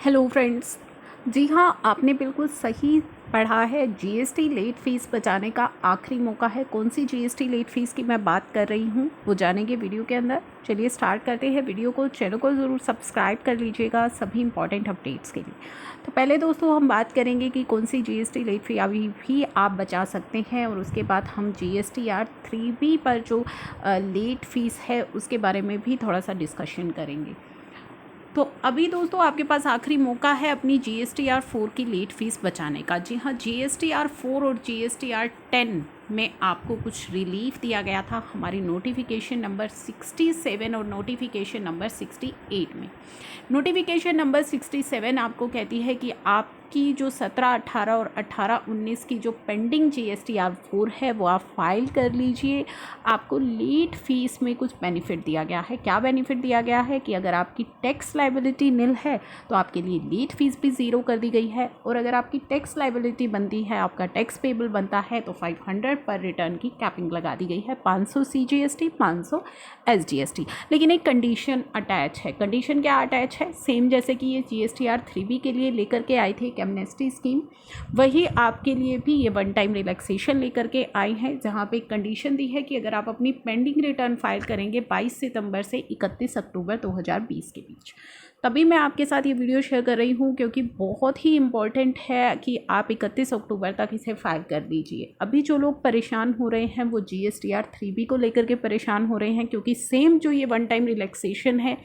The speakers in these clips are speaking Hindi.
Hello friends. जी हाँ, आपने बिल्कुल सही पढ़ा है। जीएसटी लेट फ़ीस बचाने का आखिरी मौका है। कौन सी जीएसटी लेट फ़ीस की मैं बात कर रही हूँ वो जानेंगे वीडियो के अंदर। चलिए स्टार्ट करते हैं वीडियो को। चैनल को ज़रूर सब्सक्राइब कर लीजिएगा सभी इंपॉर्टेंट अपडेट्स के लिए। तो पहले दोस्तों हम बात करेंगे कि कौन सी जीएसटी लेट फ़ी अभी भी आप बचा सकते हैं, और उसके बाद हम GSTR 3B पर जो लेट फ़ीस है उसके बारे में भी थोड़ा सा डिस्कशन करेंगे। तो अभी दोस्तों आपके पास आखिरी मौका है अपनी GSTR 4 की लेट फ़ीस बचाने का। जी हाँ, GSTR 4 और GSTR 10 में आपको कुछ रिलीफ दिया गया था हमारी नोटिफिकेशन नंबर 67 और नोटिफिकेशन नंबर 68 में। नोटिफिकेशन नंबर 67 आपको कहती है कि आपकी जो 17, 18 और 18, 19 की जो पेंडिंग GSTR 4 है वो आप फाइल कर लीजिए। आपको लेट फ़ीस में कुछ बेनिफिट दिया गया है। क्या बेनिफिट दिया गया है कि अगर आपकी टैक्स लायबिलिटी निल है तो आपके लिए लेट फ़ीस भी ज़ीरो कर दी गई है, और अगर आपकी टैक्स लायबिलिटी बनती है, आपका टैक्स पेबल बनता है, तो 500 पर रिटर्न की कैपिंग लगा दी गई है। 500 CGST, 500 SGST। लेकिन एक कंडीशन अटैच है। कंडीशन क्या अटैच है? सेम जैसे कि ये GSTR 3B के लिए लेकर के आई थी एक एमनेस्टी स्कीम, वही आपके लिए भी ये वन टाइम रिलैक्सेशन लेकर के आई हैं, जहाँ पे एक कंडीशन दी है कि अगर आप अपनी पेंडिंग रिटर्न फाइल करेंगे 22 सितंबर से 31 अक्टूबर 2020 के बीच, तभी मैं आपके साथ ये वीडियो शेयर कर रही हूँ, क्योंकि बहुत ही इम्पॉर्टेंट है कि आप 31 अक्टूबर तक इसे फाइल कर दीजिए। अभी जो लोग परेशान हो रहे हैं वो GSTR 3B को लेकर के परेशान हो रहे हैं, क्योंकि सेम जो ये वन टाइम रिलैक्सेशन है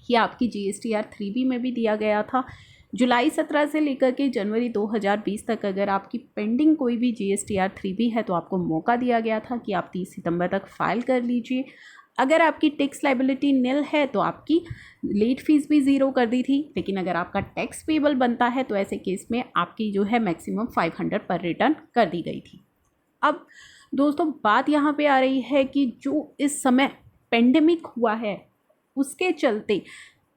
ये आपकी GSTR 3B में भी दिया गया था। जुलाई 17 से लेकर के जनवरी 2020 तक अगर आपकी पेंडिंग कोई भी GSTR 3B है तो आपको मौका दिया गया था कि आप 30 सितंबर तक फाइल कर लीजिए। अगर आपकी टैक्स लायबिलिटी निल है तो आपकी लेट फ़ीस भी ज़ीरो कर दी थी, लेकिन अगर आपका टैक्स पेबल बनता है तो ऐसे केस में आपकी जो है मैक्सिमम 500 पर रिटर्न कर दी गई थी। अब दोस्तों बात यहाँ पे आ रही है कि जो इस समय पेंडेमिक हुआ है उसके चलते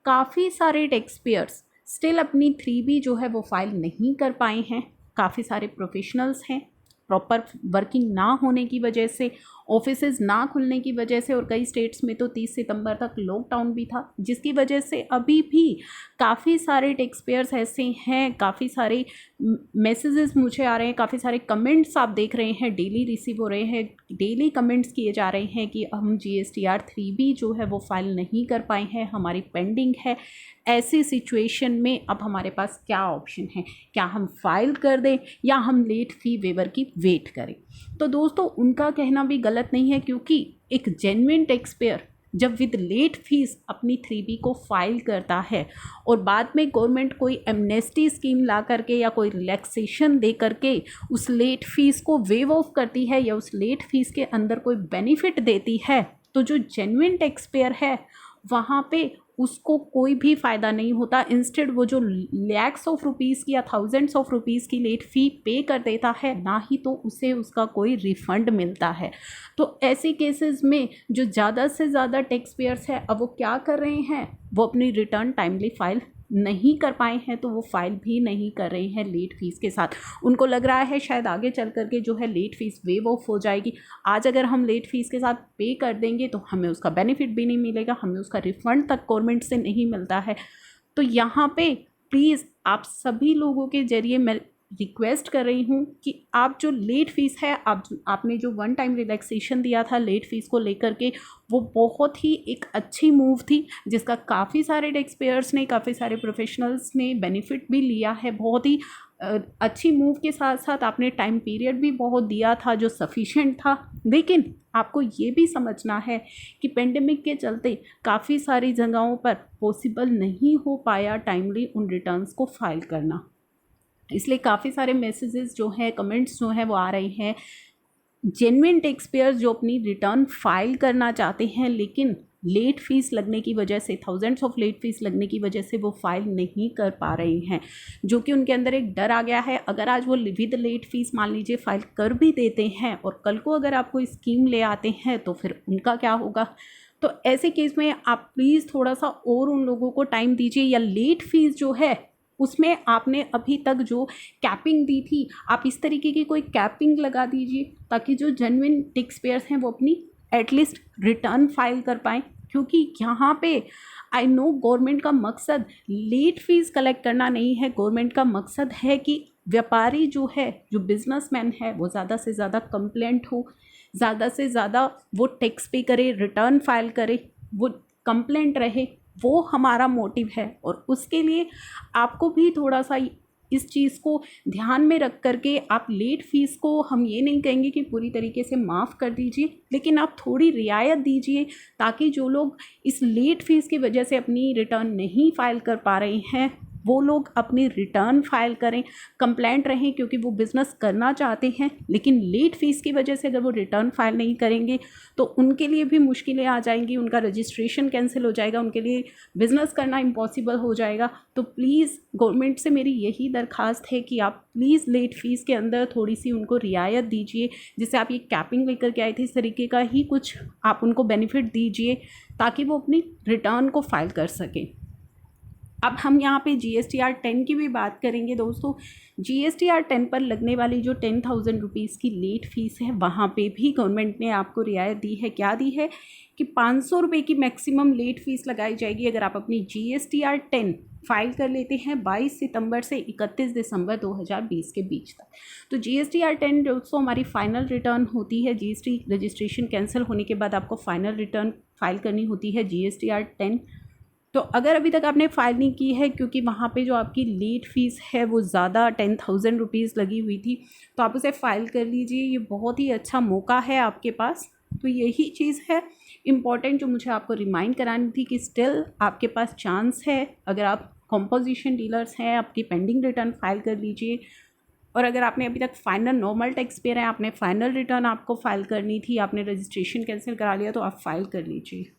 काफ़ी सारे टैक्स पेयर्स स्टिल अपनी 3B जो है वो फाइल नहीं कर पाए हैं। काफ़ी सारे प्रोफेशनल्स हैं, प्रॉपर वर्किंग ना होने की वजह से, ऑफिसेज ना खुलने की वजह से, और कई स्टेट्स में तो 30 सितंबर तक लॉकडाउन भी था, जिसकी वजह से अभी भी काफ़ी सारे टैक्स पेयर्स ऐसे हैं। काफ़ी सारे मैसेजेस मुझे आ रहे हैं, काफ़ी सारे कमेंट्स आप देख रहे हैं डेली रिसीव हो रहे हैं, डेली कमेंट्स किए जा रहे हैं कि हम GSTR 3B जो है वो फाइल नहीं कर पाए हैं, हमारी पेंडिंग है। ऐसी सिचुएशन में अब हमारे पास क्या ऑप्शन है? क्या हम फाइल कर दें या हम लेट फ़ी वेवर की वेट करें? तो दोस्तों उनका कहना भी गलत नहीं है, क्योंकि एक जेन्युइन टैक्स पेयर जब विद लेट फीस अपनी 3B को फाइल करता है और बाद में गवर्नमेंट कोई एमनेस्टी स्कीम ला करके या कोई रिलैक्सेशन दे करके उस लेट फीस को वेव ऑफ करती है या उस लेट फीस के अंदर कोई बेनिफिट देती है, तो जो जेन्युइन टैक्स पेयर है वहाँ पे उसको कोई भी फ़ायदा नहीं होता। इंस्टेड वो जो लैक्स ऑफ रुपीज़ की या थाउजेंड्स ऑफ रुपीज़ की लेट फ़ी पे कर देता है, ना ही तो उसे उसका कोई रिफ़ंड मिलता है। तो ऐसे केसेस में जो ज़्यादा से ज़्यादा टैक्स पेयर्स हैं अब वो क्या कर रहे हैं, वो अपनी रिटर्न टाइमली फाइल नहीं कर पाए हैं, तो वो फाइल भी नहीं कर रहे हैं लेट फ़ीस के साथ। उनको लग रहा है शायद आगे चल कर के जो है लेट फ़ीस वेव ऑफ हो जाएगी। आज अगर हम लेट फ़ीस के साथ पे कर देंगे तो हमें उसका बेनिफिट भी नहीं मिलेगा, हमें उसका रिफ़ंड तक गवर्नमेंट से नहीं मिलता है। तो यहाँ पे प्लीज़ आप सभी लोगों के ज़रिए मैं रिक्वेस्ट कर रही हूँ कि आप जो लेट फ़ीस है, आपने जो वन टाइम रिलैक्सेशन दिया था लेट फ़ीस को लेकर के, वो बहुत ही एक अच्छी मूव थी, जिसका काफ़ी सारे टैक्स पेयर्स ने, काफ़ी सारे प्रोफेशनल्स ने बेनिफिट भी लिया है। बहुत ही अच्छी मूव के साथ साथ आपने टाइम पीरियड भी बहुत दिया था जो सफिशिएंट था। लेकिन आपको ये भी समझना है कि पेंडेमिक के चलते काफ़ी सारी जगहों पर पॉसिबल नहीं हो पाया टाइमली उन रिटर्न्स को फाइल करना, इसलिए काफ़ी सारे मैसेजेस जो हैं, कमेंट्स जो हैं वो आ रहे हैं। जेन्युइन टैक्स पेयर्स जो अपनी रिटर्न फाइल करना चाहते हैं लेकिन लेट फ़ीस लगने की वजह से, थाउजेंड्स ऑफ लेट फ़ीस लगने की वजह से वो फाइल नहीं कर पा रहे हैं, जो कि उनके अंदर एक डर आ गया है। अगर आज वो विद लेट फ़ीस मान लीजिए फाइल कर भी देते हैं और कल को अगर आप कोई स्कीम ले आते हैं तो फिर उनका क्या होगा? तो ऐसे केस में आप प्लीज़ थोड़ा सा और उन लोगों को टाइम दीजिए, या लेट फ़ीस जो है उसमें आपने अभी तक जो कैपिंग दी थी, आप इस तरीके की कोई कैपिंग लगा दीजिए ताकि जो जेन्युइन टैक्स पेयर्स हैं वो अपनी एटलीस्ट रिटर्न फाइल कर पाएँ। क्योंकि यहाँ पे आई नो गवर्नमेंट का मकसद लेट फीस कलेक्ट करना नहीं है, गवर्नमेंट का मकसद है कि व्यापारी जो है, जो बिजनेसमैन है, वो ज़्यादा से ज़्यादा कंप्लेंट हो, ज़्यादा से ज़्यादा वो टैक्स पे करे, रिटर्न फाइल करे, वो कंप्लेंट रहे, वो हमारा मोटिव है। और उसके लिए आपको भी थोड़ा सा इस चीज़ को ध्यान में रख करके आप लेट फीस को, हम ये नहीं कहेंगे कि पूरी तरीके से माफ़ कर दीजिए, लेकिन आप थोड़ी रियायत दीजिए, ताकि जो लोग इस लेट फीस की वजह से अपनी रिटर्न नहीं फाइल कर पा रहे हैं, वो लोग अपनी रिटर्न फाइल करें, कंप्लेंट रहें, क्योंकि वो बिज़नेस करना चाहते हैं, लेकिन लेट फीस की वजह से अगर वो रिटर्न फाइल नहीं करेंगे तो उनके लिए भी मुश्किलें आ जाएंगी, उनका रजिस्ट्रेशन कैंसिल हो जाएगा, उनके लिए बिज़नेस करना इम्पॉसिबल हो जाएगा। तो प्लीज़ गवर्नमेंट से मेरी यही दरख्वास्त है कि आप प्लीज़ लेट फीस के अंदर थोड़ी सी उनको रियायत दीजिए, जिससे आप ये कैपिंग लेकर के आए थे, इस तरीके का ही कुछ आप उनको बेनिफिट दीजिए, ताकि वो अपनी रिटर्न को फाइल कर सकें। अब हम यहाँ पे GSTR 10 की भी बात करेंगे दोस्तों। GSTR 10 पर लगने वाली जो 10,000 रुपीज़ की लेट फीस है, वहाँ पे भी गवर्नमेंट ने आपको रियायत दी है। क्या दी है कि 500 रुपये की मैक्सिमम लेट फीस लगाई जाएगी अगर आप अपनी GSTR 10 फाइल कर लेते हैं 22 सितंबर से 31 दिसंबर 2020 के बीच तक। तो GSTR 10 दोस्तों हमारी फाइनल रिटर्न होती है। GST रजिस्ट्रेशन कैंसिल होने के बाद आपको फाइनल रिटर्न फाइल करनी होती है GSTR 10। तो अगर अभी तक आपने फ़ाइल नहीं की है, क्योंकि वहाँ पे जो आपकी लेट फ़ीस है वो ज़्यादा 10,000 रुपीज़ लगी हुई थी, तो आप उसे फ़ाइल कर लीजिए। ये बहुत ही अच्छा मौका है आपके पास। तो यही चीज़ है इम्पॉर्टेंट जो मुझे आपको रिमाइंड करानी थी कि स्टिल आपके पास चांस है। अगर आप कॉम्पोजिशन डीलर्स हैं, आपकी पेंडिंग रिटर्न फाइल कर लीजिए। और अगर आपने अभी तक फाइनल नॉर्मल टैक्स पेयर है, आपने फाइनल रिटर्न आपको फाइल करनी थी, आपने रजिस्ट्रेशन कैंसिल करा लिया, तो आप फाइल कर लीजिए।